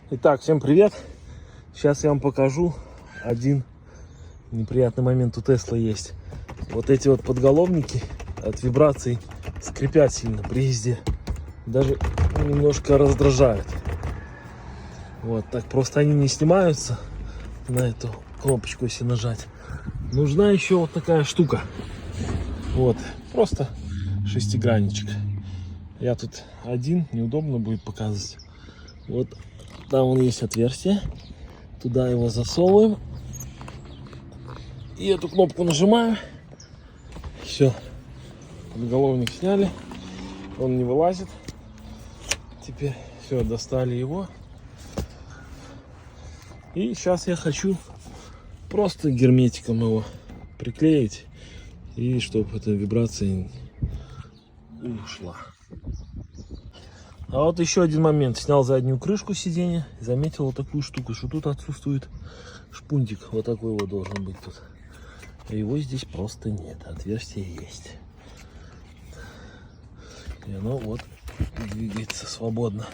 Итак, всем привет! Сейчас я вам покажу один неприятный момент у Tesla есть. Вот эти вот подголовники от вибраций скрипят сильно при езде. Даже немножко раздражают. Вот так просто они не снимаются. На эту кнопочку если нажать. Нужна еще вот такая штука. Вот, просто шестигранничек. Я тут один, неудобно будет показывать. Вот там вон есть отверстие. Туда его засовываем. И эту кнопку нажимаю. Все. Подголовник сняли. Он не вылазит. Теперь все, достали его. И сейчас я хочу просто герметиком его приклеить. И чтобы эта вибрация не ушла. А вот еще один момент. Снял заднюю крышку сиденья. Заметил вот такую штуку, что тут отсутствует шпунтик. Вот такой вот должен быть тут. А его здесь просто нет. Отверстие есть. И оно вот двигается свободно.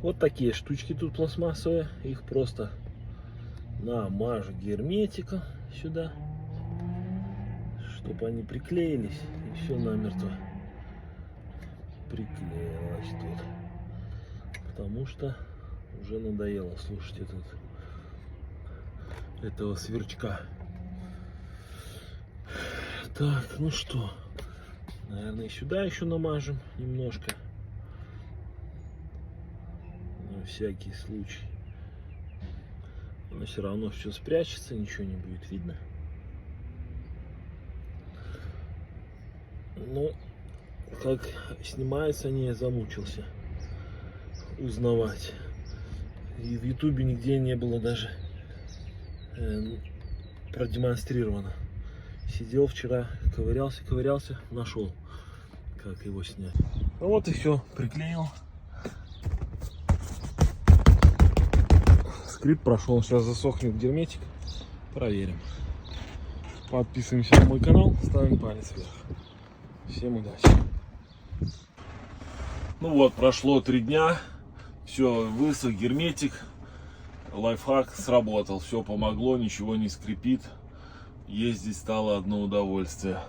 Вот такие штучки тут пластмассовые. Их просто намажу герметиком сюда, чтобы они приклеились, и все намертво приклеилось тут, потому что уже надоело слушать этого сверчка. Так, ну что, наверное, сюда еще намажем немножко, на всякий случай. Но все равно все спрячется, ничего не будет видно. Ну, как снимается, не замучился узнавать. И в ютубе нигде не было даже продемонстрировано. Сидел вчера, ковырялся, нашел, как его снять. Ну вот и все, приклеил. Скрипт прошел, сейчас засохнет герметик, проверим. Подписываемся на мой канал, ставим палец вверх. Всем удачи. Ну вот, прошло 3 дня, все, высох герметик, лайфхак сработал, все помогло, ничего не скрипит, ездить стало одно удовольствие.